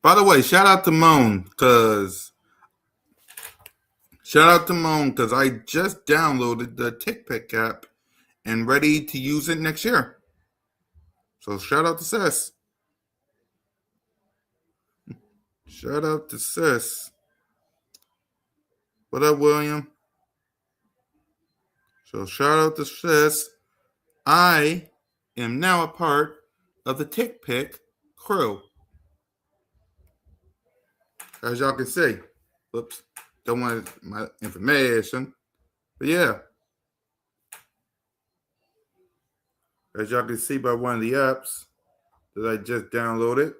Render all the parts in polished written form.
By the way, shout out to Moan because I just downloaded the TickPick app and ready to use it next year. So shout out to Sis. Shout out to Sis. What up, William? So shout out to Sis. I am now a part of the TickPick crew. As y'all can see. Oops. Don't want my information. But yeah. As y'all can see by one of the apps that I just downloaded.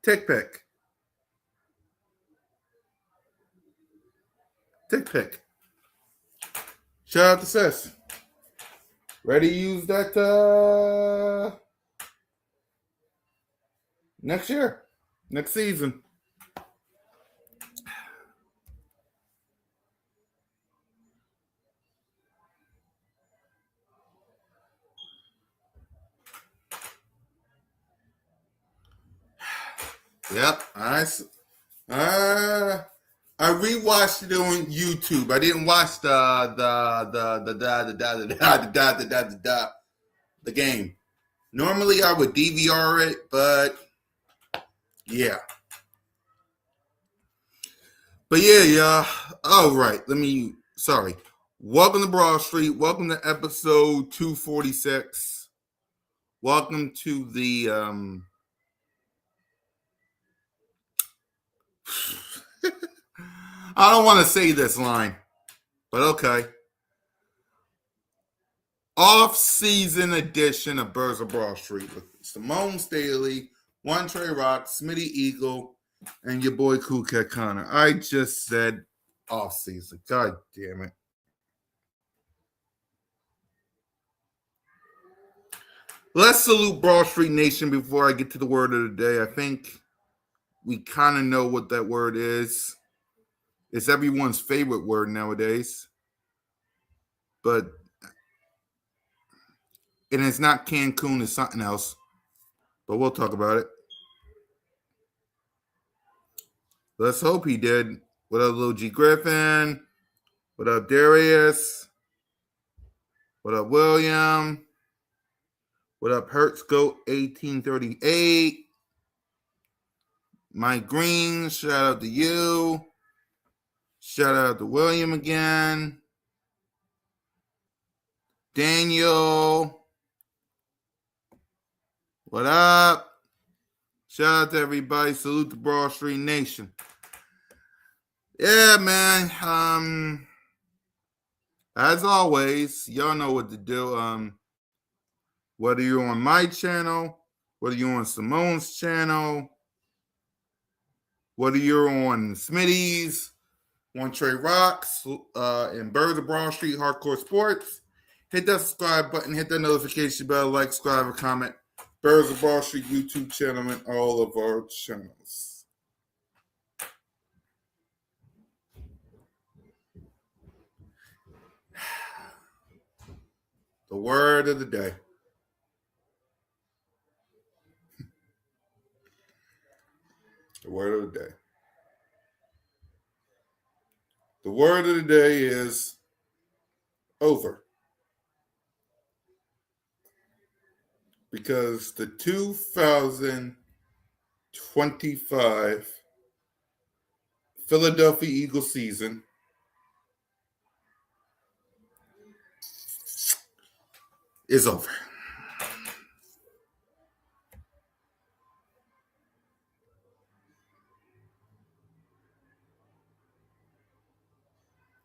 TickPick. TickPick. Shout out to Sis. Ready to use that next year, next season. Yep. I rewatched it on YouTube. I didn't watch the game. Normally I would DVR it, but yeah. But yeah. Oh right. Sorry. Welcome to Broad Street. Welcome to episode 246. Welcome to the I don't want to say this line, but okay. Off-season edition of Birds of Broad Street with Simone Staley, One Trey Rock, Smitty Eagle, and your boy Cool Cat Connor. I just said off-season. God damn it. Let's salute Broad Street Nation before I get to the word of the day. I think we kind of know what that word is. It's everyone's favorite word nowadays. But it's not Cancun, it's something else. But we'll talk about it. Let's hope he did. What up, Lil G Griffin? What up, Darius? What up, William? What up, Hertz Goat 1838? Mike Green, shout out to you. Shout out to William again. Daniel. What up? Shout out to everybody. Salute the Broad Street Nation. Yeah, man. As always, y'all know what to do. Whether you're on my channel, whether you're on Simone's channel, whether you're on Smitty's, One Trey Rocks, and Birds of Broad Street Hardcore Sports, hit that subscribe button, hit that notification bell, like, subscribe, or comment. Birds of Broad Street YouTube channel and all of our channels. The word of the day. The word of the day. The word of the day is over. Because the 2025 Philadelphia Eagles season is over.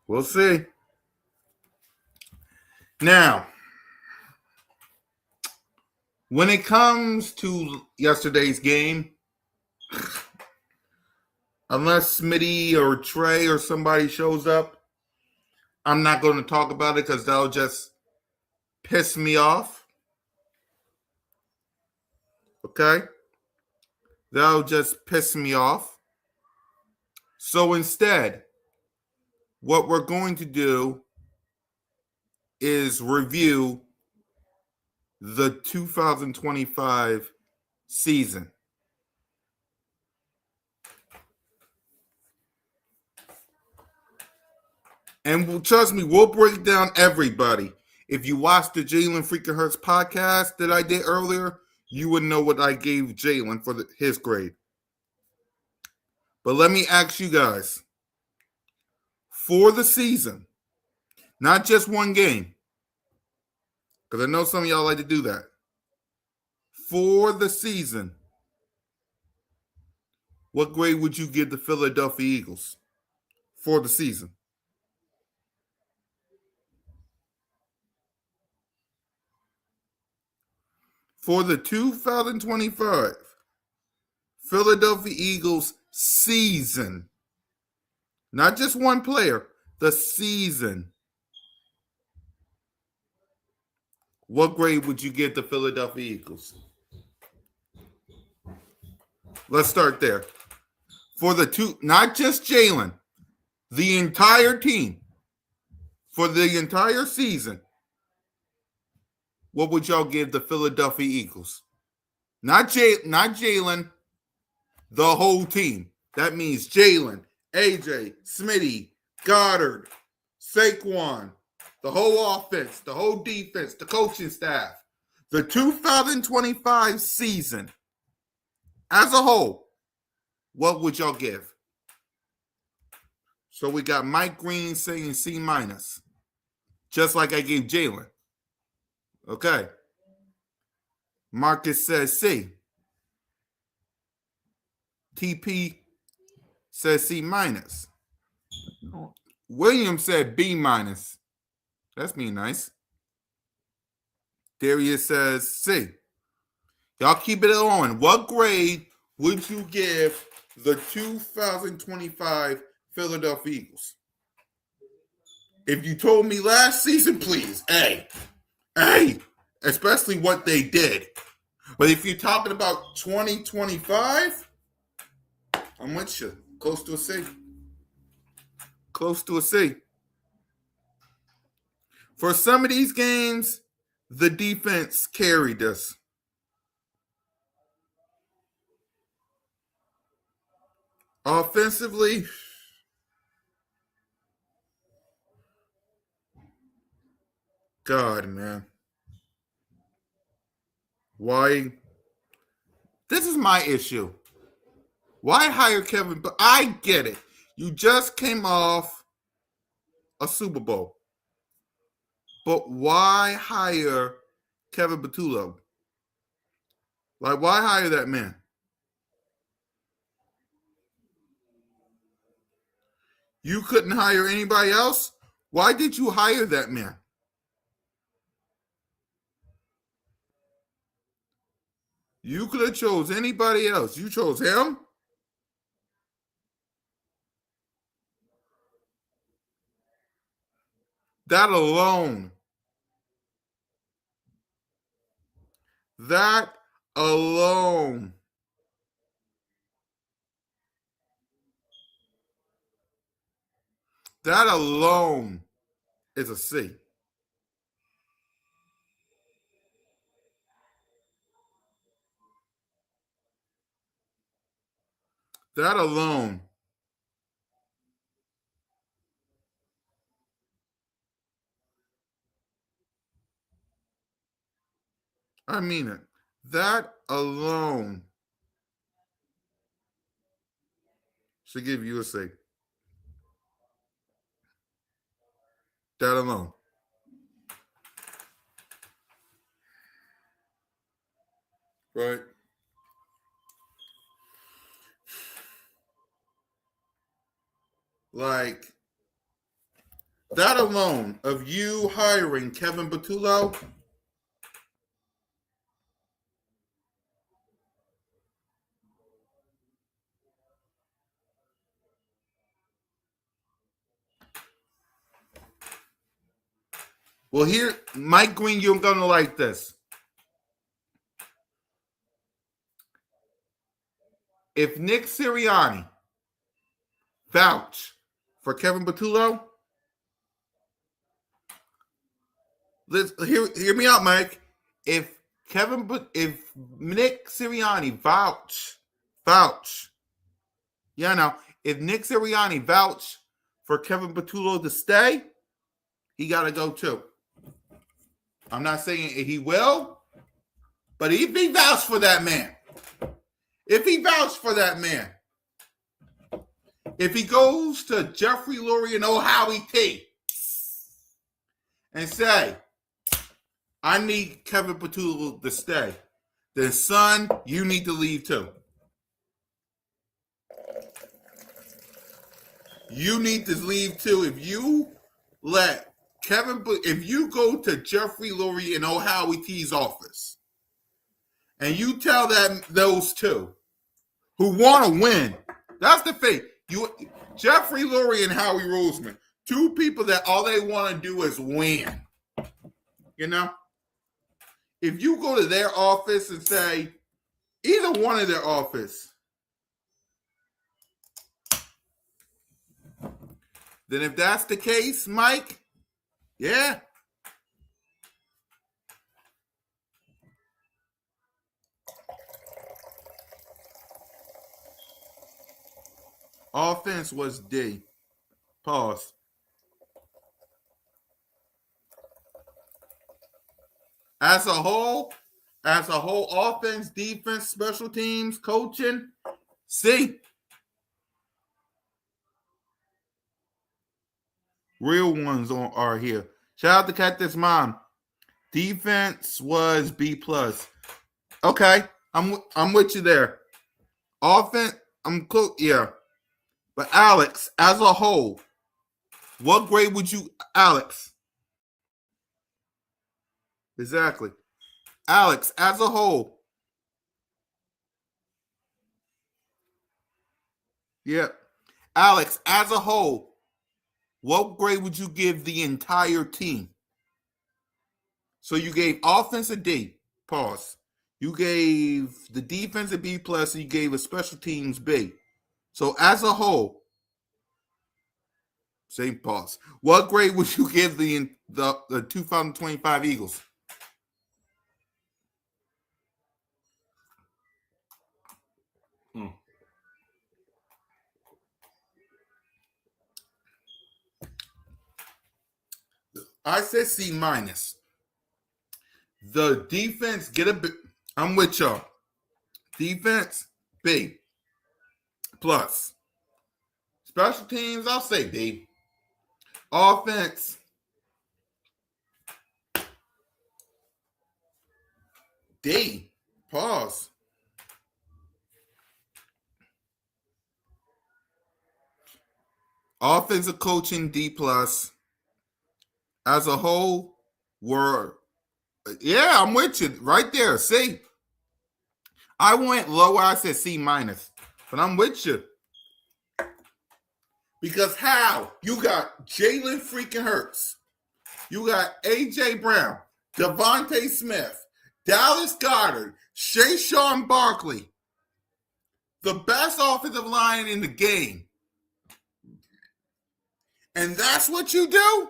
We'll see. Now, when it comes to yesterday's game, unless Smitty or Trey or somebody shows up, I'm not going to talk about it because that'll just piss me off. Okay? That'll just piss me off. So instead, what we're going to do is review the 2025 season. And trust me, we'll break down everybody. If you watched the Jalen Freaking Hurts podcast that I did earlier, you would know what I gave Jalen for his grade. But let me ask you guys, for the season, not just one game, because I know some of y'all like to do that. For the season, what grade would you give the Philadelphia Eagles for the season? For the 2025 Philadelphia Eagles season, not just one player, the season, what grade would you give the Philadelphia Eagles? Let's start there. For the two, not just Jalen, the entire team, for the entire season, what would y'all give the Philadelphia Eagles? Not Jalen, the whole team. That means Jalen, AJ, Smitty, Goddard, Saquon, the whole offense, the whole defense, the coaching staff. The 2025 season as a whole, what would y'all give? So we got Mike Green saying C minus, just like I gave Jalen. Okay. Marcus says C. TP says C minus. William said B minus. That's me nice. Darius says C. Y'all keep it on. What grade would you give the 2025 Philadelphia Eagles? If you told me last season, please, hey, especially what they did. But if you're talking about 2025, I'm with you. Close to a C. Close to a C. For some of these games, the defense carried us. Offensively, God, man. Why? This is my issue. Why hire Kevin? But I get it. You just came off a Super Bowl. But why hire Kevin Patullo? Like, why hire that man? You couldn't hire anybody else? Why did you hire that man? You could have chose anybody else. You chose him? That alone. That alone. That alone is a C. That alone. I mean it. That alone should give you a C. That alone. Right? Like, that alone of you hiring Kevin Patullo. Well, here, Mike Green, you're going to like this. If Nick Sirianni vouch for Kevin Patullo, hear me out, Mike. If Nick Sirianni vouch, if Nick Sirianni vouch for Kevin Patullo to stay, he got to go too. I'm not saying he will, but if he vouched for that man, if he goes to Jeffrey Lurie and Howie T and say, I need Kevin Patullo to stay, then son, you need to leave too. You need to leave too. If you go to Jeffrey Lurie and Howie T's office and you tell them those two who want to win, that's the thing. Jeffrey Lurie and Howie Roseman, two people that all they want to do is win. You know? If you go to their office and say, either one of their office, then if that's the case, Mike, yeah. Offense was D. Pause. As a whole, offense, defense, special teams, coaching, C. Real ones are here. Shout out to Cactus Mom. Defense was B+. Okay, I'm with you there. Offense, I'm close. Yeah, but Alex, as a whole, what grade would you, Alex? Exactly, Alex, as a whole. Yeah, Alex, as a whole, what grade would you give the entire team? So you gave offense a D. Pause. You gave the defense a B+, and you gave a special teams B. So as a whole, same pause. What grade would you give the 2025 Eagles? I said C-. The defense, get a B. I'm with y'all. Defense, B+. Special teams, I'll say B. Offense, D. Pause. Offensive coaching, D+. As a whole, yeah, I'm with you right there. See, I went lower. I said C-, but I'm with you. Because how? You got Jalen freaking Hurts. You got A.J. Brown, Devontae Smith, Dallas Goedert, Saquon Barkley. The best offensive line in the game. And that's what you do?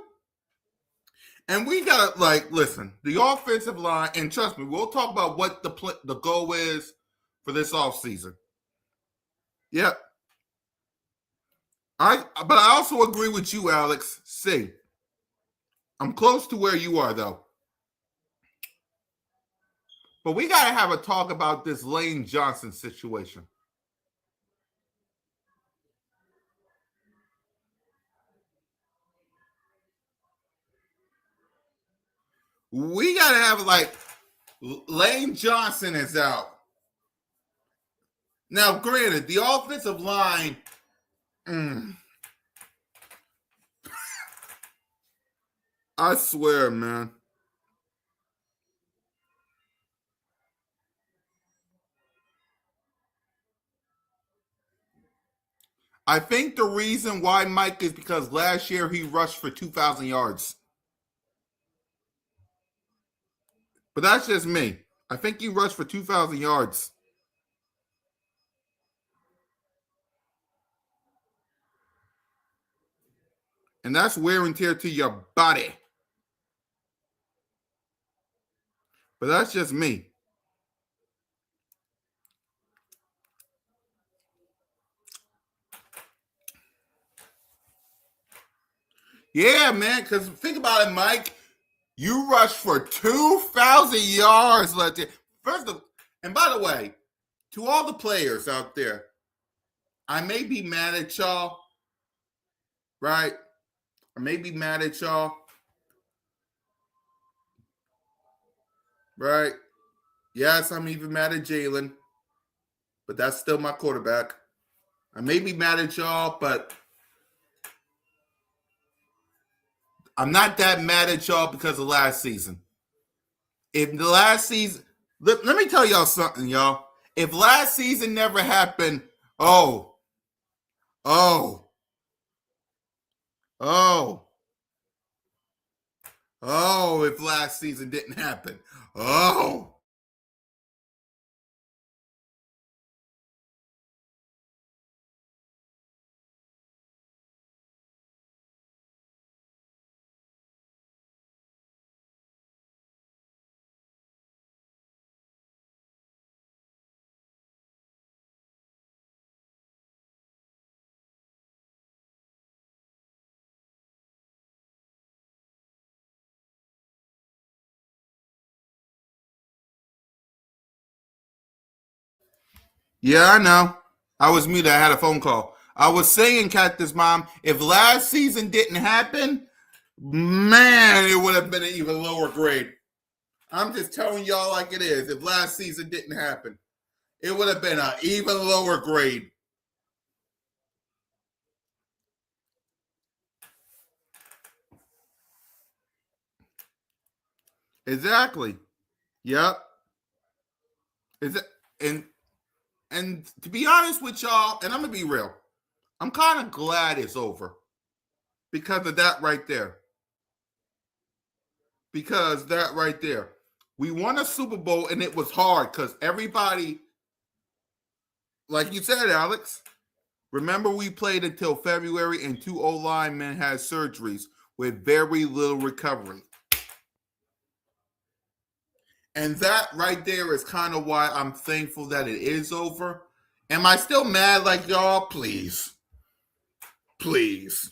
And we got to, listen, the offensive line, and trust me, we'll talk about what the goal is for this offseason. Yep. But I also agree with you, Alex. C. I'm close to where you are, though. But we got to have a talk about this Lane Johnson situation. We got to have, Lane Johnson is out. Now, granted, the offensive line, I swear, man. I think the reason why, Mike, is because last year he rushed for 2,000 yards. But that's just me. I think he rushed for 2,000 yards. And that's wear and tear to your body. But that's just me. Yeah, man, because think about it, Mike. You rushed for 2,000 yards last year. And by the way, to all the players out there, I may be mad at y'all, right? I may be mad at y'all, right? Yes, I'm even mad at Jalen, but that's still my quarterback. I may be mad at y'all, but I'm not that mad at y'all because of last season. If the last season, let me tell y'all something, y'all. If last season never happened, oh, oh, oh, oh, if last season didn't happen, oh. Yeah, I know. I was muted. I had a phone call. I was saying, Cactus Mom, if last season didn't happen, man, it would have been an even lower grade. I'm just telling y'all like it is. If last season didn't happen, it would have been an even lower grade. Exactly. Yep. Is it and to be honest with y'all, and I'm gonna be real, I'm kind of glad it's over because of that right there. Because that right there. We won a Super Bowl and it was hard because everybody, like you said, Alex, remember we played until February and two O linemen had surgeries with very little recovery. And that right there is kind of why I'm thankful that it is over. Am I still mad like y'all? Please. Please.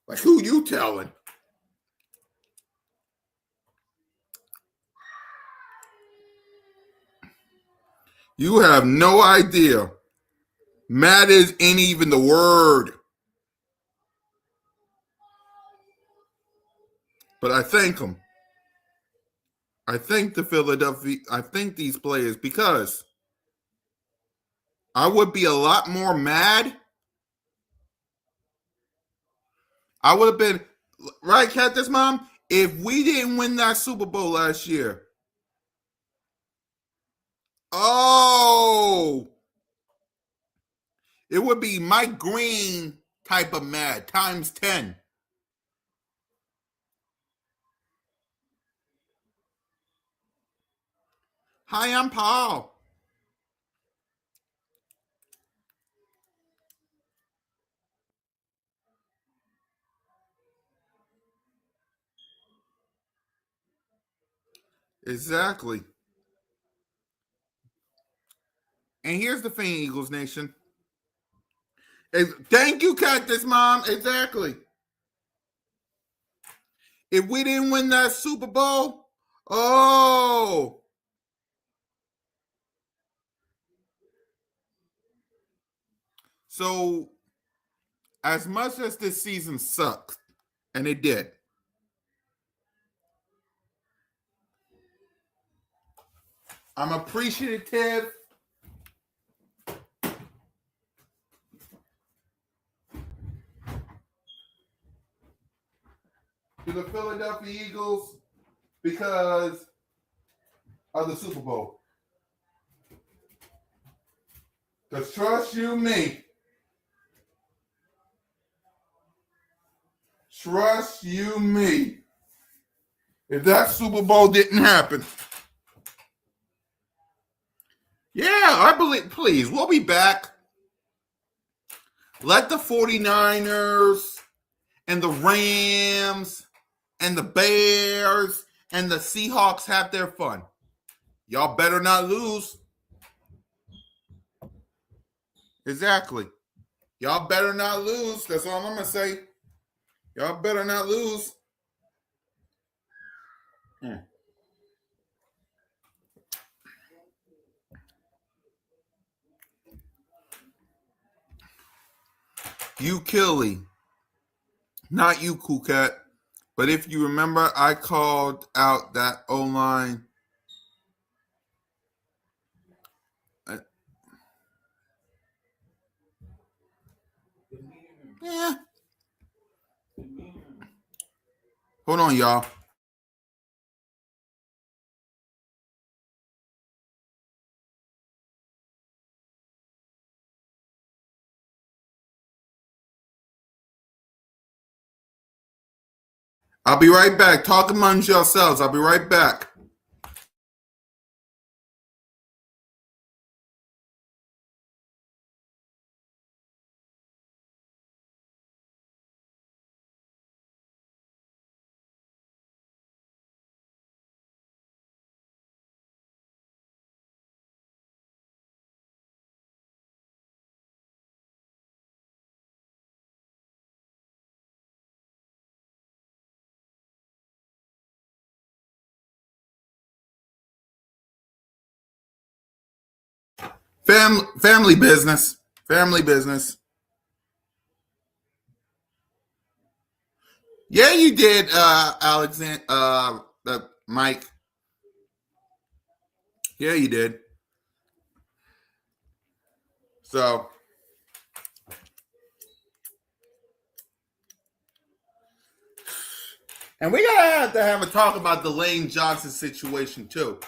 Like who you telling? You have no idea. Mad is ain't even the word. But I thank them. I thank the Philadelphia. I thank these players because I would be a lot more mad. I would have been right, Cactus Mom, if we didn't win that Super Bowl last year. Oh, it would be Mike Green type of mad times 10. Hi, I'm Paul. Exactly. And here's the thing, Eagles Nation. Thank you, Cactus Mom. Exactly. If we didn't win that Super Bowl, oh. So, as much as this season sucked, and it did, I'm appreciative to the Philadelphia Eagles because of the Super Bowl. Because trust you me, trust you me, if that Super Bowl didn't happen, yeah, I believe, please, we'll be back. Let the 49ers and the Rams and the Bears and the Seahawks have their fun. Y'all better not lose. Exactly. Y'all better not lose. That's all I'm going to say. Y'all better not lose. You Killy. Not you, Cool Cat. But if you remember, I called out that O-line. Yeah. Hold on, y'all. I'll be right back. Talk amongst yourselves. I'll be right back. Family business. Family business. Yeah, you did, Alexander. Mike. Yeah, you did. So, and we gotta have to have a talk about the Lane Johnson situation too.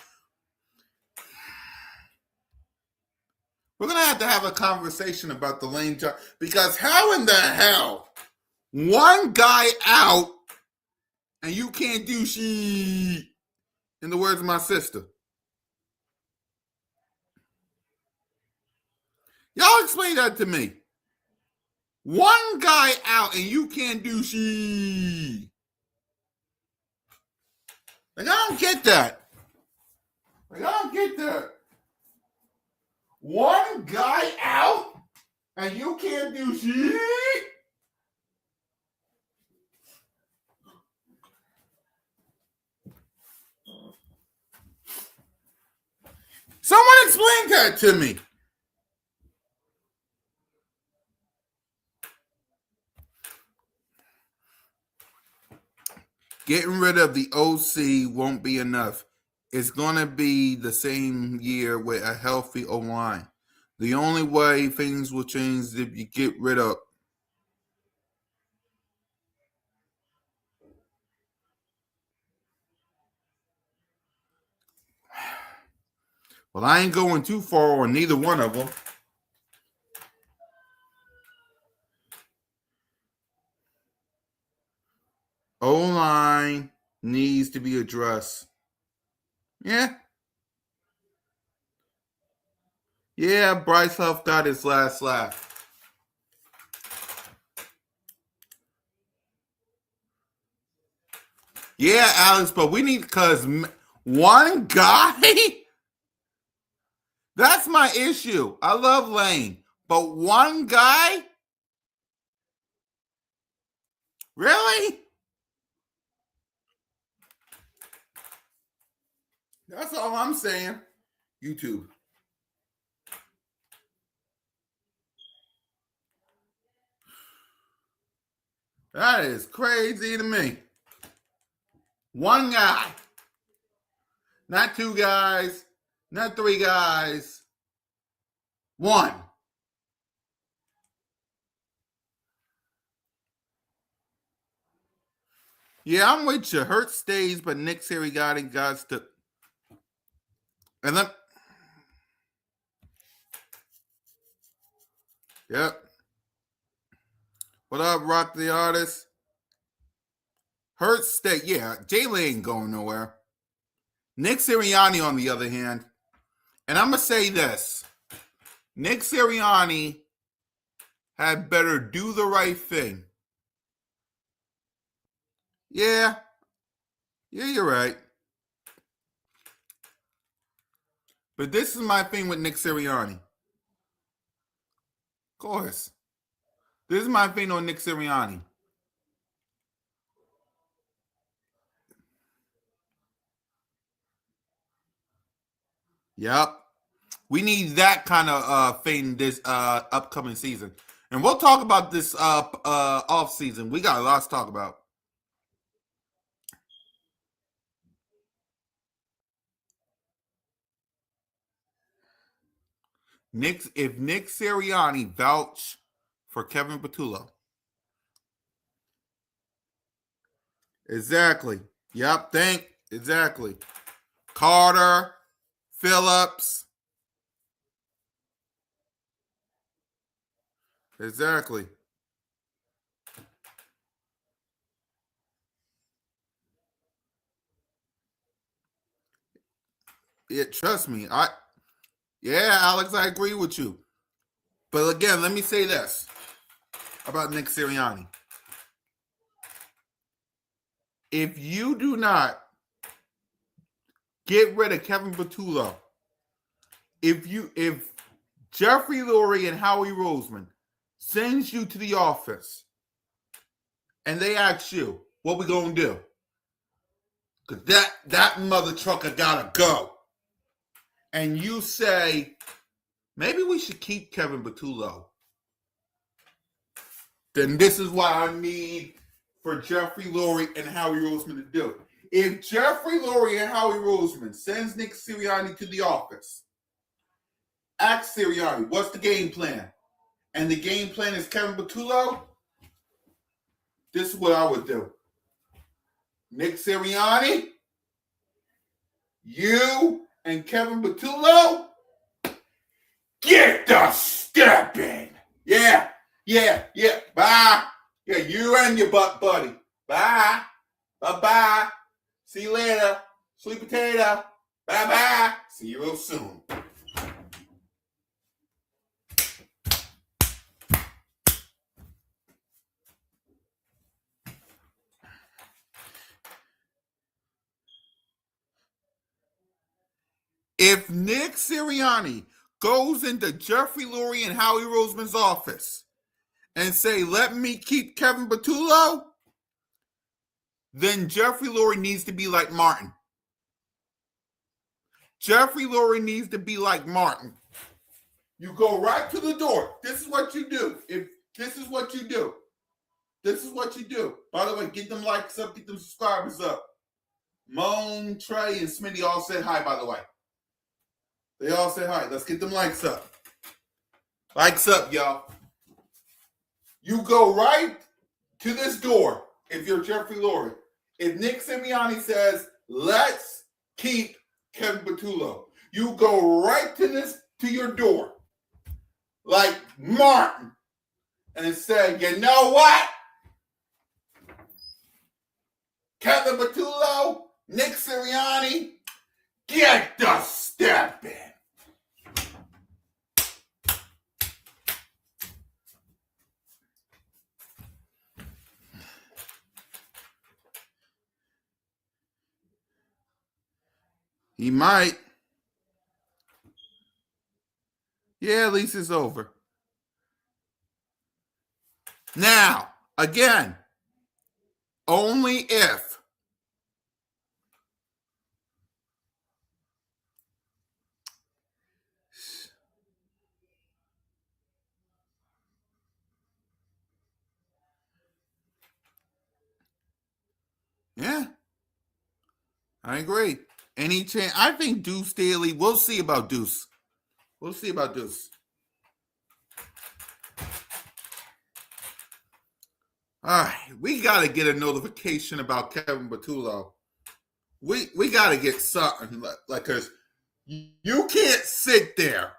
We're gonna have to have a conversation about the Lane Johnson because how in the hell one guy out and you can't do shit? In the words of my sister. Y'all explain that to me. One guy out and you can't do shit. Like, I don't get that. Like, I don't get that. One guy out and you can't do shit? Someone explain that to me. Getting rid of the OC won't be enough. It's going to be the same year with a healthy O-line. The only way things will change is if you get rid of. Well, I ain't going too far on neither one of them. O-line needs to be addressed. Yeah. Yeah, Bryce Huff got his last laugh. Yeah, Alex, but we need, because one guy, that's my issue. I love Lane, but one guy? Really? That's all I'm saying. YouTube. That is crazy to me. One guy. Not two guys. Not three guys. One. Yeah, I'm with you. Hurt stays, but Nick Sirianni got to. And then. Yep. What up, Rock the Artist? Hurt stay. Yeah, Jalen ain't going nowhere. Nick Sirianni, on the other hand, and I'm going to say this. Nick Sirianni had better do the right thing. Yeah. Yeah, you're right. But this is my thing with Nick Sirianni. Of course. This is my thing on Nick Sirianni. Yep. We need that kind of fame this upcoming season. And we'll talk about this off season. We got a lot to talk about. If Nick Sirianni vouch for Kevin Patullo. Exactly. Yep. Exactly. Carter, Phillips. Exactly. Trust me. Alex, I agree with you. But again, let me say this about Nick Sirianni. If you do not get rid of Kevin Patullo, if Jeffrey Lurie and Howie Roseman sends you to the office and they ask you, what we gonna do? Because that mother trucker gotta go. And you say, maybe we should keep Kevin Patullo. Then this is what I need for Jeffrey Lurie and Howie Roseman to do. If Jeffrey Lurie and Howie Roseman sends Nick Sirianni to the office, ask Sirianni, what's the game plan? And the game plan is Kevin Patullo, this is what I would do. Nick Sirianni, you and Kevin Patullo, get the stepping. Yeah. Bye. Yeah, you and your butt buddy. Bye. Bye-bye. See you later. Sweet potato. Bye-bye. See you real soon. If Nick Sirianni goes into Jeffrey Lurie and Howie Roseman's office and say, let me keep Kevin Patullo, then Jeffrey Lurie needs to be like Martin. Jeffrey Lurie needs to be like Martin. You go right to the door. This is what you do. This is what you do. By the way, get them likes up, get them subscribers up. Moan, Trey, and Smitty all said hi, by the way. They all said hi. Let's get them likes up. Likes up, y'all. You go right to this door if you're Jeffrey Lurie. If Nick Sirianni says, let's keep Kevin Patullo, you go right to your door like Martin and say, you know what? Kevin Patullo, Nick Sirianni, get the step in. He might. Yeah, at least it's over. Now, again, only if yeah, I agree. Any chance? I think Deuce Staley. We'll see about Deuce. All right, we got to get a notification about Kevin Patullo. We got to get something like because you can't sit there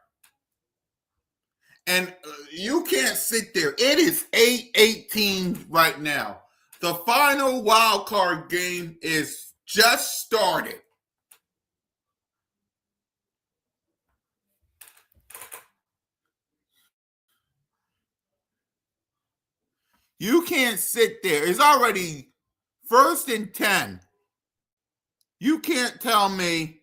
and you can't sit there. It is 8:18 right now. The final wild card game is just started. You can't sit there. It's already 1st and 10. You can't tell me.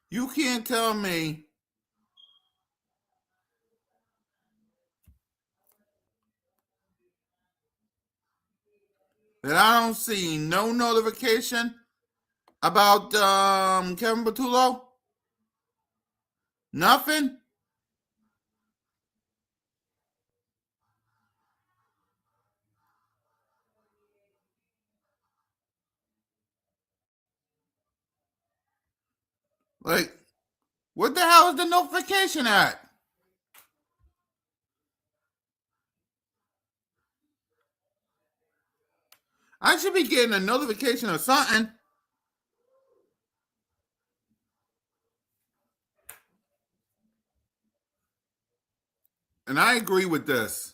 You can't tell me. And I don't see no notification about Kevin Patullo. Nothing. Like, what the hell is the notification at? I should be getting a notification or something. And I agree with this.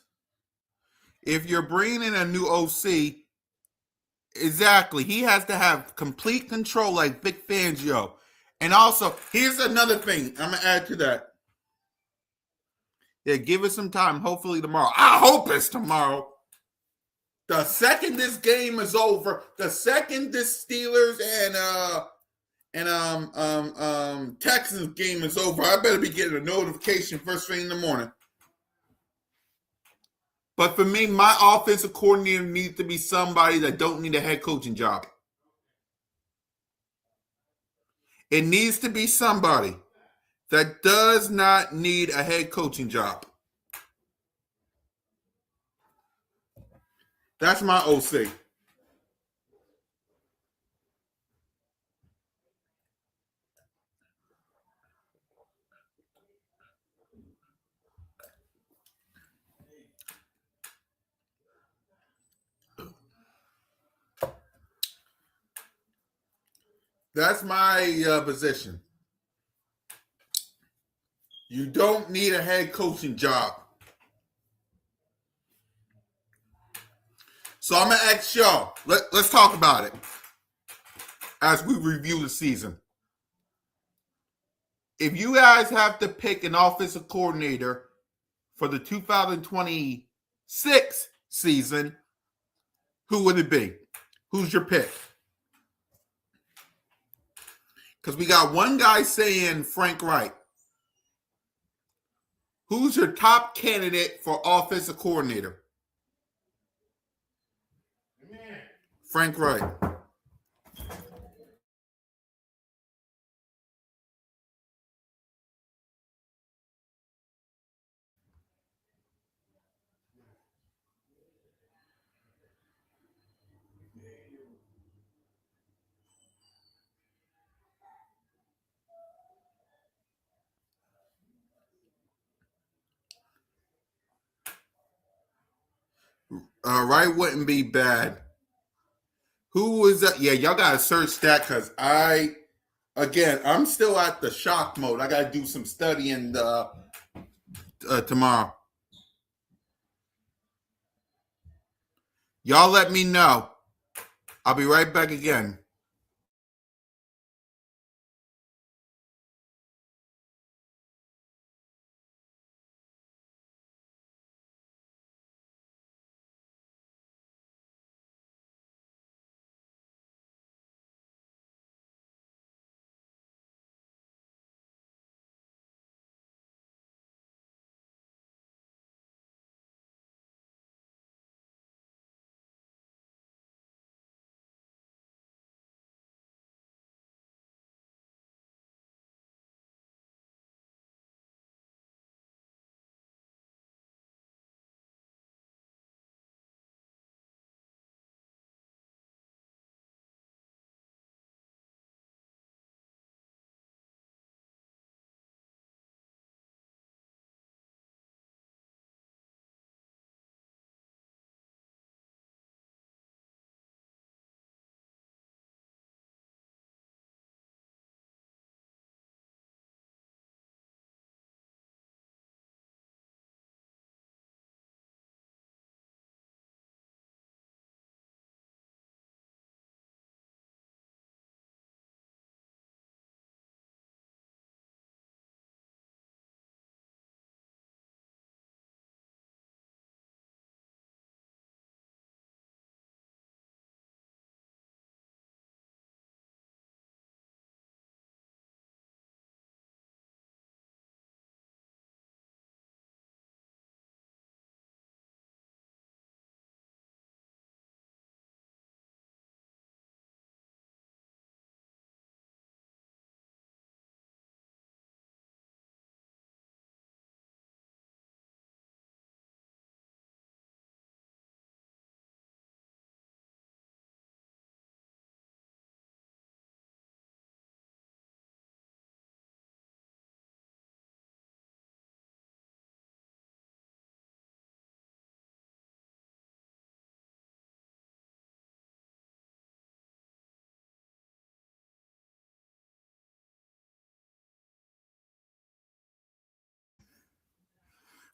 If you're bringing in a new OC, exactly, he has to have complete control like Vic Fangio. And also, here's another thing I'm going to add to that. Yeah, give it some time. Hopefully tomorrow. I hope it's tomorrow. The second this game is over, the second this Steelers and Texans game is over, I better be getting a notification first thing in the morning. But for me, my offensive coordinator needs to be somebody that don't need a head coaching job. It needs to be somebody that does not need a head coaching job. That's my OC. That's my position. You don't need a head coaching job. So I'm going to ask y'all, let's talk about it as we review the season. If you guys have to pick an offensive coordinator for the 2026 season, who would it be? Who's your pick? Because we got one guy saying Frank Reich. Who's your top candidate for offensive coordinator? Frank Reich. Reich wouldn't be bad. Who was that? Yeah, y'all gotta search that because I'm still at the shock mode. I gotta do some studying tomorrow. Y'all let me know. I'll be right back again.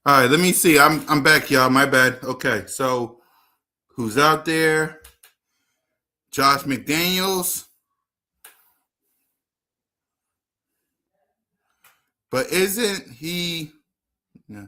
All right, let me see. I'm back, y'all. My bad. Okay, so who's out there? Josh McDaniels. But isn't he? Yeah.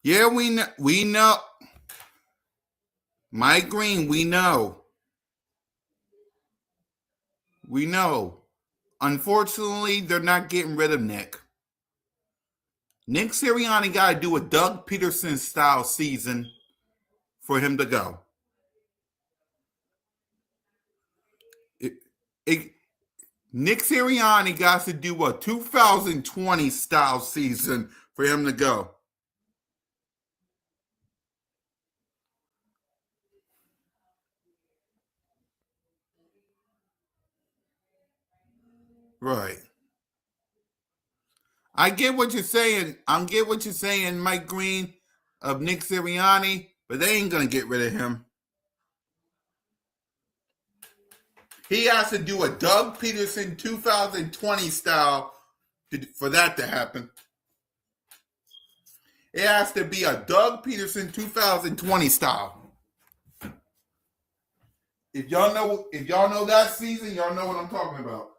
Yeah, we know. We know. Mike Green, we know. We know. Unfortunately, they're not getting rid of Nick. Nick Sirianni got to do a Doug Peterson style season for him to go. It, it, Nick Sirianni got to do a 2020 style season for him to go. Right. I get what you're saying. I get what you're saying, Mike Green of Nick Sirianni, but they ain't gonna get rid of him. He has to do a Doug Peterson 2020 style for that to happen. It has to be a Doug Peterson 2020 style. If y'all know that season, y'all know what I'm talking about.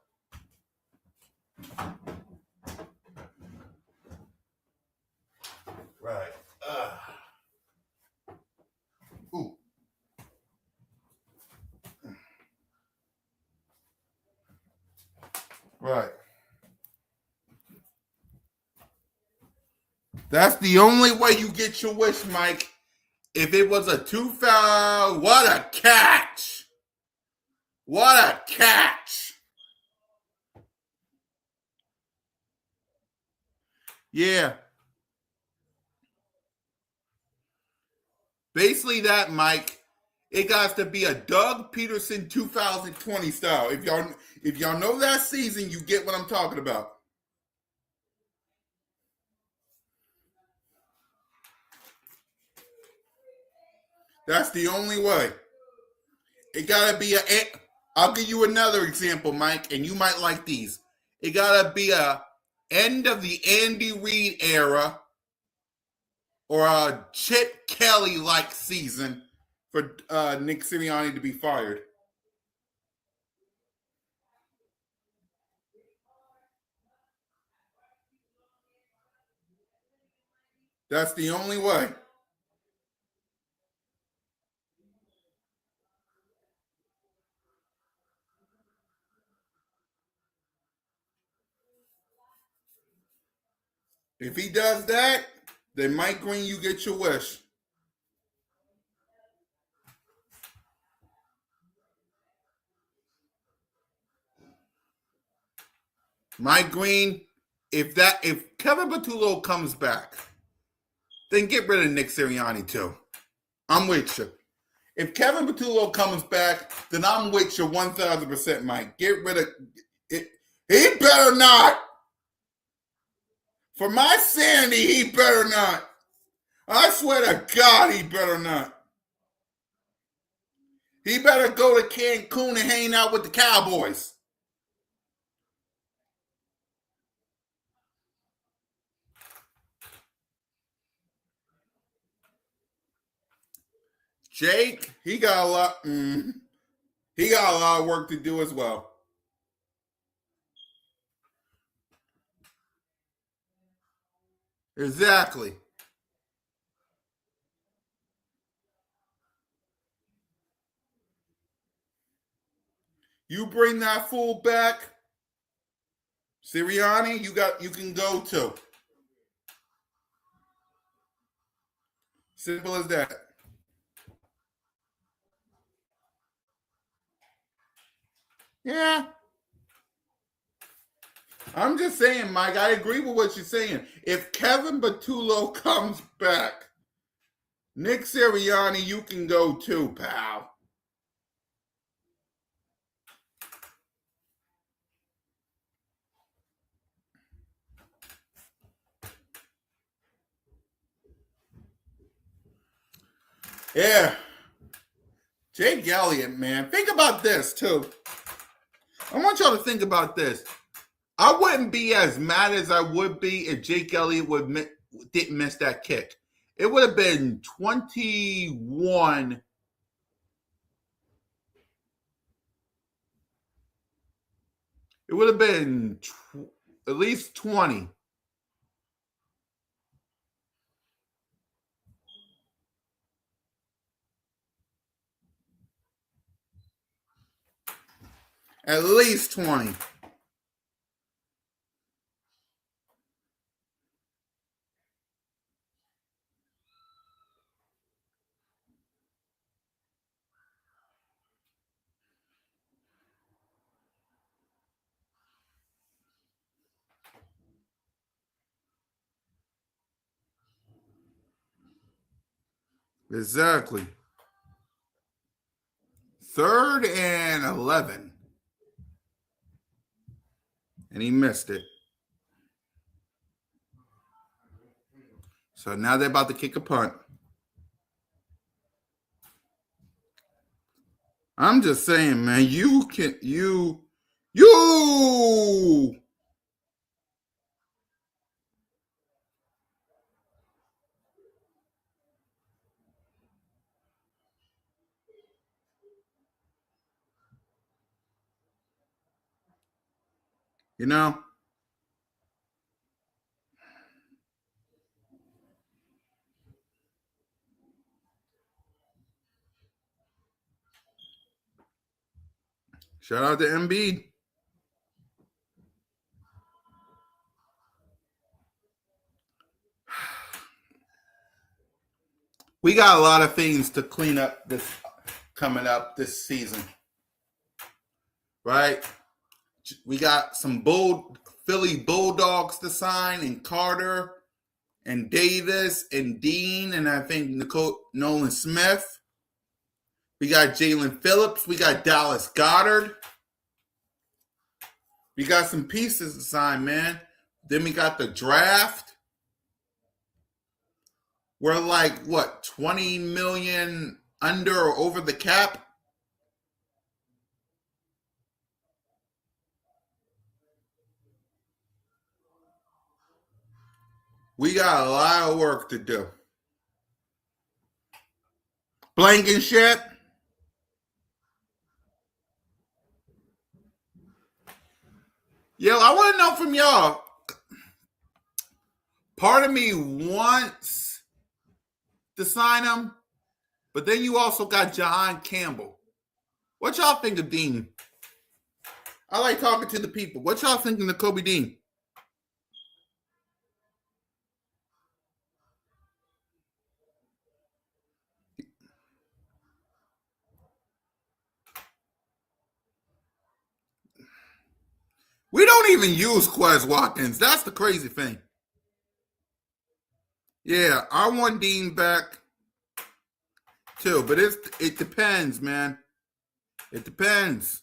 Right. Ooh. Right. That's the only way you get your wish, Mike. If it was a 2-foul, what a catch! What a catch! Yeah. Basically that, Mike. It got to be a Doug Peterson 2020 style. If y'all know that season, you get what I'm talking about. That's the only way. It gotta be a. I'll give you another example, Mike, and you might like these. It gotta be a end of the Andy Reid era or a Chip Kelly like season for Nick Sirianni to be fired. That's the only way. If he does that, then Mike Green, you get your wish. Mike Green, if Kevin Patullo comes back, then get rid of Nick Sirianni too. I'm with you. If Kevin Patullo comes back, then I'm with you 1,000%, Mike. Get rid of it. He better not. For my sanity, he better not. I swear to God, he better not. He better go to Cancun and hang out with the Cowboys. Jake, he got a lot. He got a lot of work to do as well. Exactly. You bring that fool back, Sirianni. You can go too. Simple as that. Yeah. I'm just saying, Mike, I agree with what you're saying. If Kevin Patullo comes back, Nick Sirianni, you can go too, pal. Yeah. Jake Elliott, man. Think about this, too. I want y'all to think about this. I wouldn't be as mad as I would be if Jake Elliott didn't miss that kick. It would have been 21. It would have been at least 20. At least 20. Exactly. 3rd and 11. And he missed it. So now they're about to kick a punt. I'm just saying, man, you you know, shout out to Embiid. We got a lot of things to clean up this coming up this season, right? We got some Philly Bulldogs to sign, and Carter and Davis and Dean, and I think Nolan Smith. We got Jalen Phillips. We got Dallas Goddard. We got some pieces to sign, man. Then we got the draft. We're like, what, 20 million under or over the cap? We got a lot of work to do. Blankenship. Yo, I want to know from y'all. Part of me wants to sign him, but then you also got John Campbell. What y'all think of Dean? I like talking to the people. What y'all thinking of Kobe Dean? We don't even use Quez Watkins. That's the crazy thing. Yeah, I want Dean back too, but it depends, man. It depends.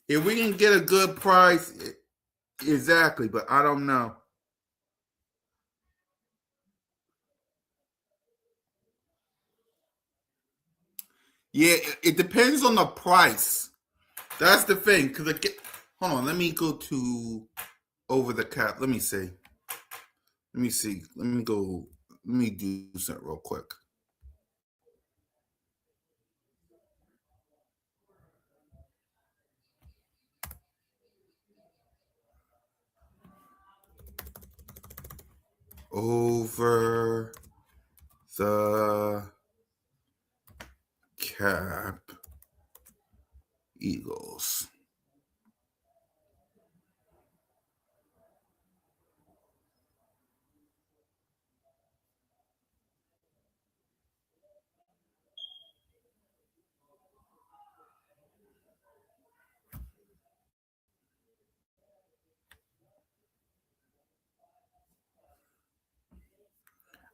If we can get a good price, exactly, but I don't know. Yeah, it depends on the price. That's the thing. Hold on, let me go to over the cap. Let me see. Let me see. Let me go. Let me do something real quick. Over the cap, Eagles.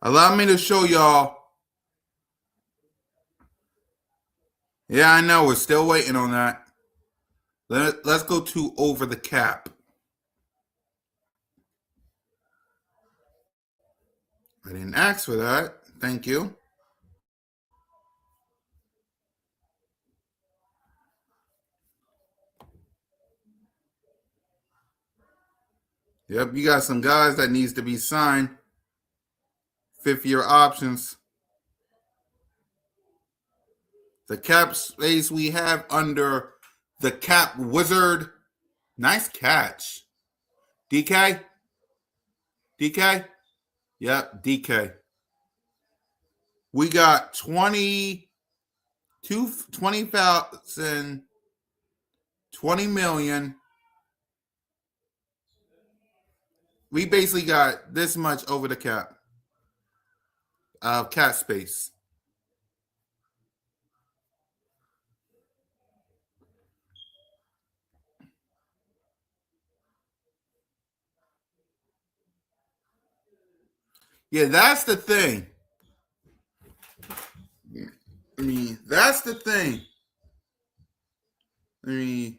Allow me to show y'all. Yeah, I know. We're still waiting on that. Let's go to over the cap. I didn't ask for that. Thank you. Yep, you got some guys that needs to be signed. 5th-year options. The cap space we have under the cap wizard. Nice catch. DK? DK? Yep, DK. We got 20,000, 20 million. We basically got this much over the cap. Cap space. Yeah, that's the thing. I mean, that's the thing. Let me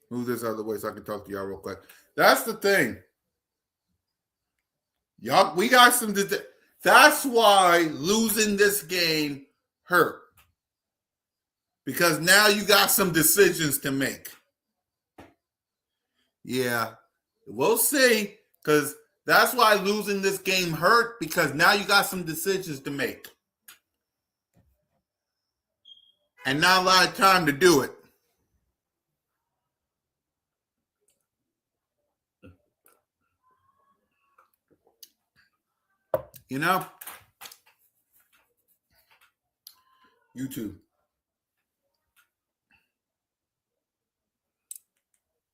move this out of the way so I can talk to y'all real quick. That's the thing. Y'all, we got some. That's why losing this game hurt. Because now you got some decisions to make. Yeah, we'll see. Because that's why losing this game hurt. Because now you got some decisions to make. And not a lot of time to do it. You know? YouTube.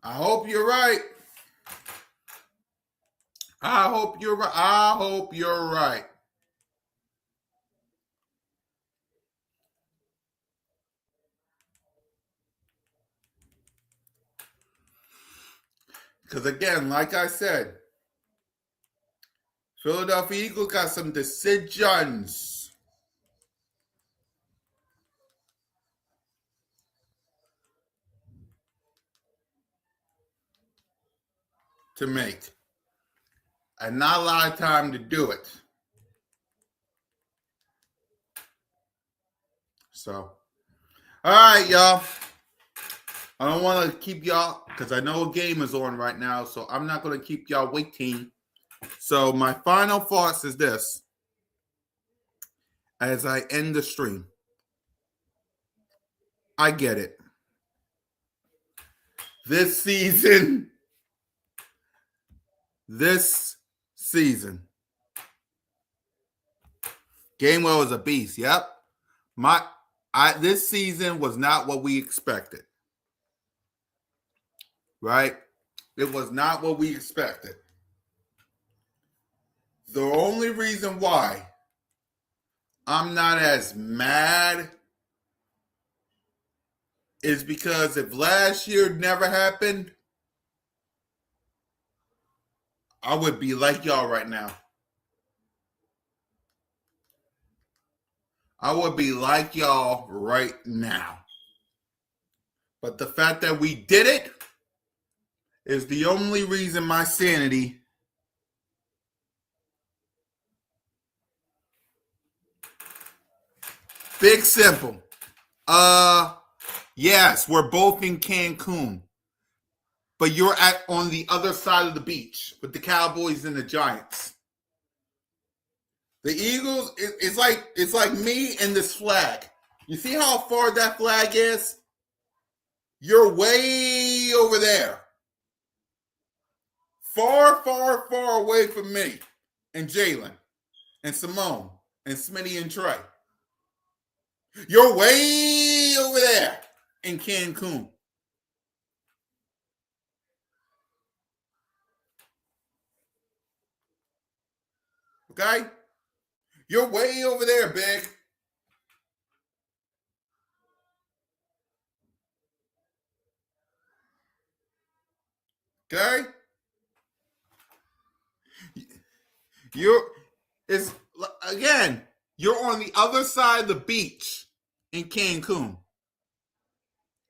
I hope you're right. I hope you're right. I hope you're right. Because again, like I said, Philadelphia Eagles got some decisions to make. And not a lot of time to do it. So, all right, y'all. I don't want to keep y'all, because I know a game is on right now, so I'm not going to keep y'all waiting. So my final thoughts is this. As I end the stream. I get it. This season. Gainwell is a beast. Yep. This season was not what we expected. Right? It was not what we expected. The only reason why I'm not as mad is because if last year never happened, I would be like y'all right now. I would be like y'all right now. But the fact that we did it is the only reason my sanity big simple. Yes, we're both in Cancun. But you're on the other side of the beach with the Cowboys and the Giants. The Eagles, it's like me and this flag. You see how far that flag is? You're way over there. Far, far, far away from me and Jalen and Simone and Smitty and Trey. You're way over there in Cancun. Okay? You're way over there, Big. Okay? You're on the other side of the beach in Cancun.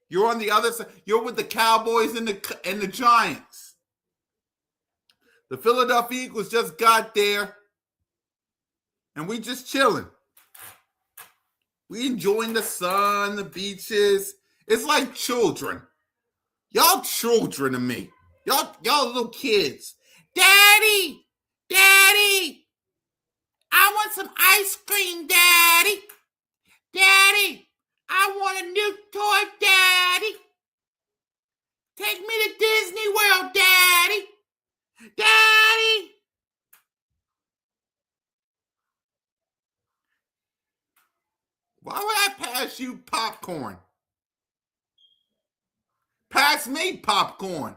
You're on the other side. You're with the Cowboys and the Giants. The Philadelphia Eagles just got there, and we just chilling. We enjoying the sun, the beaches. It's like children. Y'all children to me. Y'all little kids. Daddy, Daddy, I want some ice cream, Daddy. Daddy, I want a new toy, Daddy. Take me to Disney World, Daddy. Daddy. Why would I pass you popcorn? Pass me popcorn.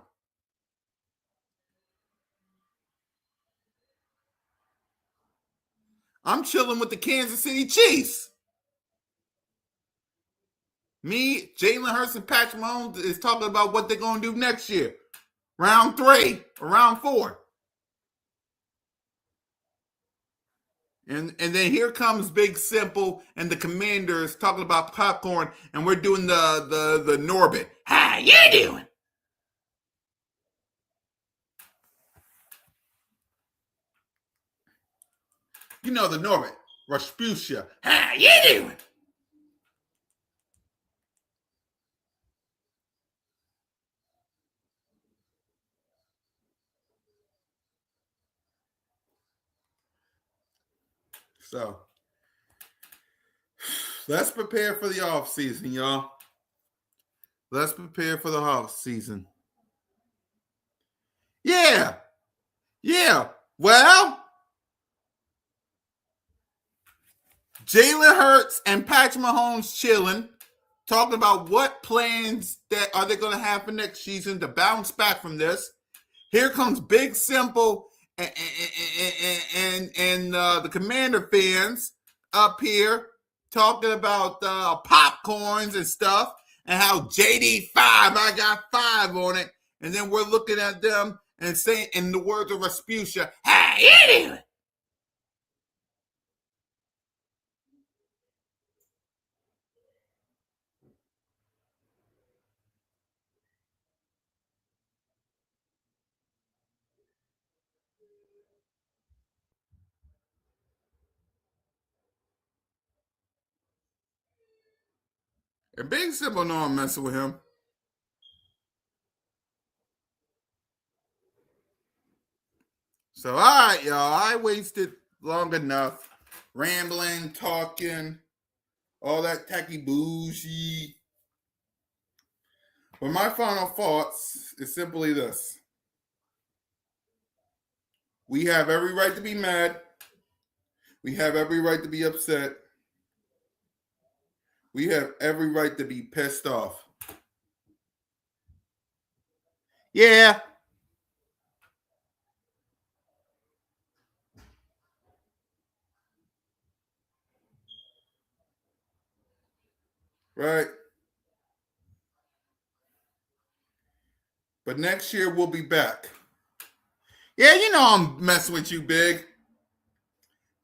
I'm chilling with the Kansas City Chiefs. Me, Jalen Hurts, and Patrick Mahomes is talking about what they're going to do next year. Round 3 or round 4. And then here comes Big Simple and the Commanders talking about popcorn, and we're doing the Norbit. How you doing? You know the Norbit. Rasputia. How you doing? So, let's prepare for the offseason, y'all. Let's prepare for the offseason. Yeah. Yeah. Well, Jalen Hurts and Patrick Mahomes chilling, talking about what plans that are they going to have for next season to bounce back from this. Here comes Big Simple and the Commander fans up here talking about popcorns and stuff and how JD5, I got 5 on it. And then we're looking at them and saying, in the words of Rasputia, how you doing? And Big Simple know I'm messing with him. So, all right, y'all. I wasted long enough rambling, talking, all that tacky bougie. But my final thoughts is simply this. We have every right to be mad. We have every right to be upset. We have every right to be pissed off. Yeah. Right. But next year we'll be back. Yeah, you know I'm messing with you, Big.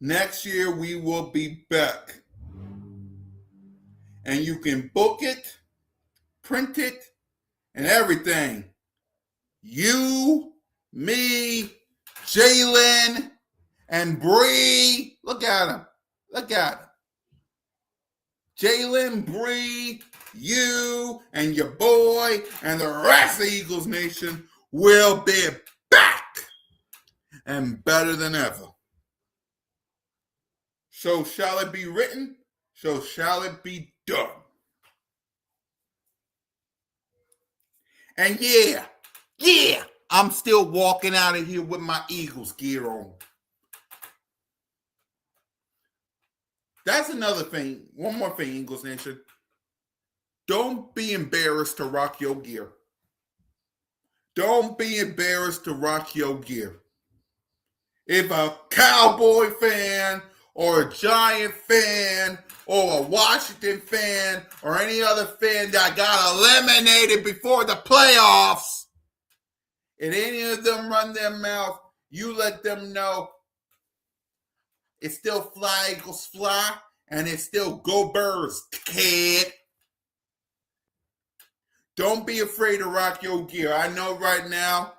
Next year we will be back. And you can book it, print it, and everything. You, me, Jalen, and Bree. Look at him. Look at him. Jalen, Bree, you, and your boy, and the rest of Eagles Nation will be back and better than ever. So shall it be written, so shall it be done. And yeah, I'm still walking out of here with my Eagles gear on. That's another thing. One more thing, Eagles Nation. Don't be embarrassed to rock your gear. Don't be embarrassed to rock your gear. If a Cowboy fan or a Giant fan or a Washington fan or any other fan that got eliminated before the playoffs, and any of them run their mouth, you let them know it's still Fly Eagles Fly and it's still Go Birds, kid. Don't be afraid to rock your gear. I know right now,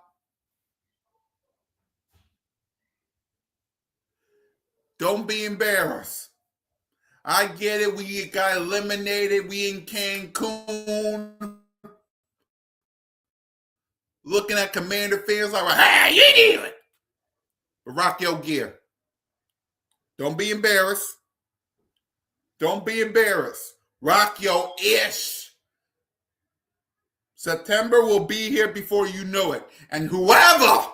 don't be embarrassed. I get it. We got eliminated. We in Cancun. Looking at Commander fans like, how you doing? But rock your gear. Don't be embarrassed. Don't be embarrassed. Rock your ish. September will be here before you know it. And whoever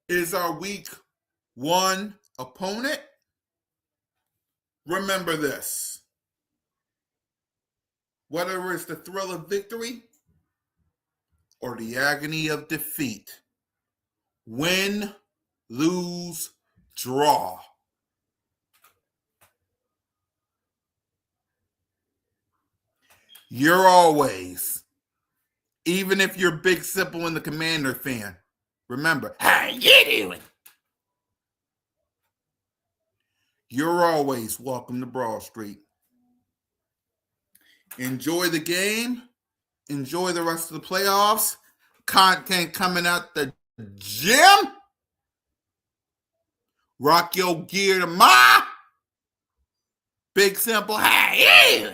is our week 1 opponent, remember this. Whether it's the thrill of victory or the agony of defeat, win, lose, draw, you're always, even if you're Big Simple and the Commander fan, remember, how you doing? You're always welcome to Broad Street. Enjoy the game. Enjoy the rest of the playoffs. Content coming out the gym. Rock your gear to ma. Big Simple, hey,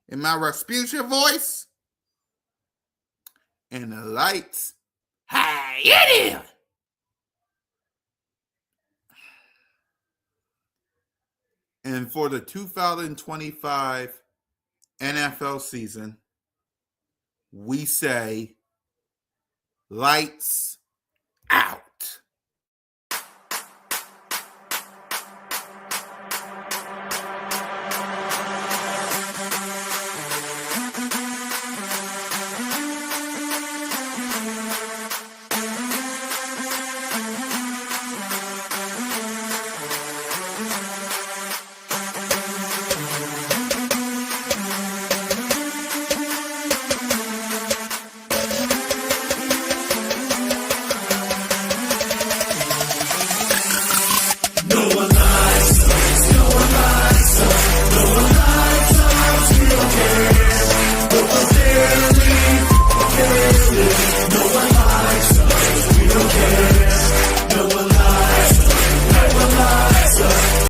in my Rasputia voice. And the lights, how you doing? And for the 2025 NFL season, we say lights